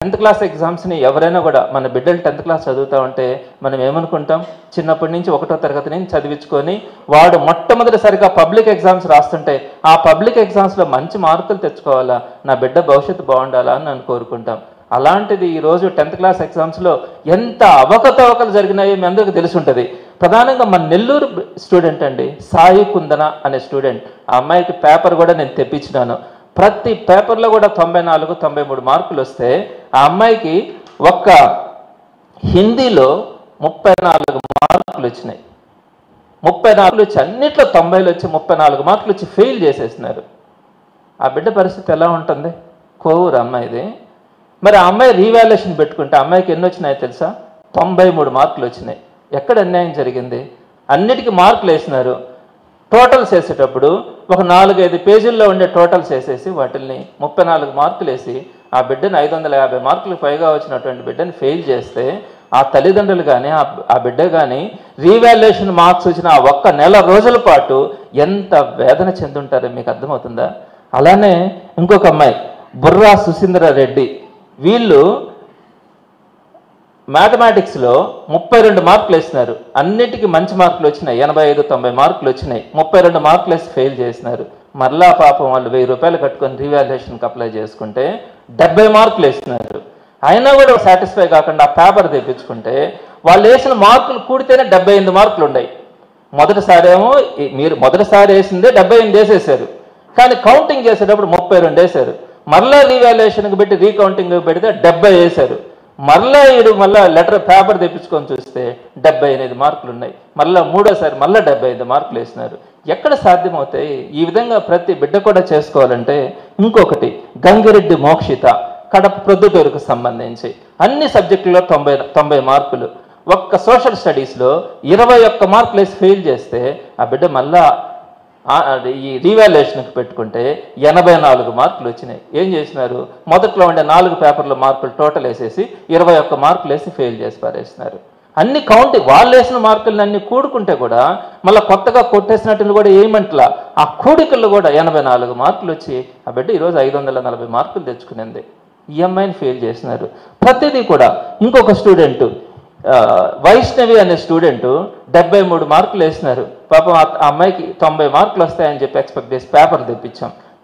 10th class ఎగ్జామ్స్ని ఎవరైనా కూడా మన బిడ్డలు 10th క్లాస్ చదువుతూ ఉంటే మనం ఏమనుకుంటాం, చిన్నప్పటి నుంచి 1వ తరగతి నుంచి చదివించుకొని వాడు మొట్టమొదటిసారిగా పబ్లిక్ ఎగ్జామ్స్ రాస్తుంటే ఆ పబ్లిక్ ఎగ్జామ్స్లో మంచి మార్కులు తెచ్చుకోవాలా, నా బిడ్డ భవిష్యత్తు బాగుండాలా అని నేను కోరుకుంటాం. అలాంటిది ఈరోజు 10th క్లాస్ ఎగ్జామ్స్లో ఎంత అవకతవకలు జరిగినాయో మీ అందరికీ తెలిసి ఉంటుంది. ప్రధానంగా మన నెల్లూరు స్టూడెంట్ అండి, సాయి కుందన అనే స్టూడెంట్. ఆ అమ్మాయికి పేపర్ కూడా నేను తెప్పించినాను. ప్రతి పేపర్లో కూడా 94, 93 మార్కులు వస్తే ఆ అమ్మాయికి ఒక్క హిందీలో 34 మార్కులు వచ్చినాయి. 34 వచ్చి అన్నిట్లో 90 వచ్చి 34 మార్కులు వచ్చి ఫెయిల్ చేసేసినారు. ఆ బిడ్డ పరిస్థితి ఎలా ఉంటుంది? కోవూరు అమ్మాయిది. మరి ఆ అమ్మాయి రీవాల్యుయేషన్ పెట్టుకుంటే అమ్మాయికి ఎన్ని వచ్చినాయో తెలుసా? 93 మార్కులు వచ్చినాయి. ఎక్కడ అన్యాయం జరిగింది? అన్నిటికీ మార్కులు వేసినారు. టోటల్స్ వేసేటప్పుడు ఒక 4-5 పేజీల్లో ఉండే టోటల్స్ వేసేసి వాటిల్ని 34 మార్కులు వేసి ఆ బిడ్డని 550 మార్కులకు పైగా వచ్చినటువంటి బిడ్డని ఫెయిల్ చేస్తే ఆ తల్లిదండ్రులు కానీ ఆ బిడ్డ కానీ రీవాల్యుయేషన్ మార్క్స్ వచ్చిన ఆ ఒక్క నెల రోజుల పాటు ఎంత వేదన చెందుంటారో మీకు అర్థమవుతుందా? అలానే ఇంకొక అమ్మాయి బుర్రా సుశీంద్ర రెడ్డి, వీళ్ళు మ్యాథమెటిక్స్లో 32 మార్కులు వేసినారు. అన్నిటికీ మంచి మార్కులు వచ్చినాయి, 85, 90 మార్కులు వచ్చినాయి. 32 మార్కులు వేసి ఫెయిల్ చేసినారు. మరలా పాపం వాళ్ళు 1000 రూపాయలు కట్టుకొని రీవాల్యుయేషన్కి అప్లై చేసుకుంటే 70 మార్కులు వేసినారు. అయినా కూడా సాటిస్ఫై కాకుండా ఆ పేపర్ తెప్పించుకుంటే వాళ్ళు వేసిన మార్కులు కూడితేనే 78 మార్కులు ఉన్నాయి. మొదటిసారేమో మీరు మొదటిసారి వేసిందే 78 వేసేసారు, కానీ కౌంటింగ్ చేసేటప్పుడు 32 వేశారు. మరలా రీవాల్యుయేషన్కి పెట్టి రీకౌంటింగ్ పెడితే 70 వేశారు. మరలా మళ్ళీ లెటర్ పేపర్ తెప్పించుకొని చూస్తే 78 మార్కులు ఉన్నాయి. మళ్ళీ మూడోసారి మళ్ళీ 75 మార్కులు వేసినారు. ఎక్కడ సాధ్యమవుతాయి? ఈ విధంగా ప్రతి బిడ్డ కూడా చేసుకోవాలంటే ఇంకొకటి గంగిరెడ్డి మోక్షిత, కడప ప్రొద్దుటూరుకు సంబంధించి అన్ని సబ్జెక్టుల్లో 90 మార్కులు. ఒక్క సోషల్ స్టడీస్లో 21 మార్కులు వేసి ఫెయిల్ చేస్తే ఆ బిడ్డ మళ్ళా ఈ రీవాల్యుయేషన్కి పెట్టుకుంటే 84 మార్కులు వచ్చినాయి. ఏం చేసినారు? మొదట్లో ఉండే 4 పేపర్ల మార్కులు టోటల్ వేసేసి 21 మార్కులు వేసి ఫెయిల్ చేసి పారేసినారు. అన్ని కౌంటింగ్ వాళ్ళు వేసిన మార్కులను అన్ని కూడుకుంటే కూడా మళ్ళీ కొత్తగా కొట్టేసినట్టు కూడా ఏమంటలా ఆ కూడికల్లో కూడా 84 మార్కులు వచ్చి ఆ బిడ్డ ఈరోజు 540 మార్కులు తెచ్చుకునింది. ఈఎంఐని ఫెయిల్ చేసినారు. ప్రతిదీ కూడా ఇంకొక స్టూడెంట్ వైష్ణవి అనే స్టూడెంట్ 73 మార్కులు వేసినారు. పాపం ఆ అమ్మాయికి 90 మార్కులు వస్తాయని చెప్పి ఎక్స్పెక్ట్ చేసి పేపర్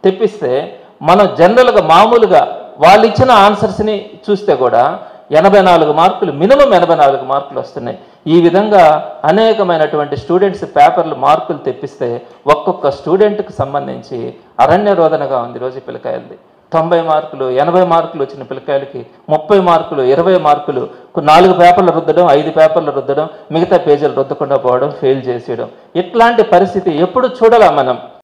తెప్పిస్తే మనం జనరల్గా మామూలుగా వాళ్ళు ఇచ్చిన ఆన్సర్స్ని చూస్తే కూడా 84 మార్కులు, మినిమం 84 మార్కులు వస్తున్నాయి. ఈ విధంగా అనేకమైనటువంటి స్టూడెంట్స్ పేపర్లు మార్కులు తెప్పిస్తే ఒక్కొక్క స్టూడెంట్కి సంబంధించి అరణ్య రోదనగా ఉంది రోజు పిల్లకాయలది. 90 మార్కులు, 80 మార్కులు వచ్చిన పిల్లకాయలకి 30 మార్కులు, 20 మార్కులు, 4 పేపర్లు రుద్దడం, 5 పేపర్లు రుద్దడం, మిగతా పేజీలు రుద్దకుండా పోవడం, ఫెయిల్ చేసేయడం. ఇట్లాంటి పరిస్థితి ఎప్పుడు చూడాలా మనం?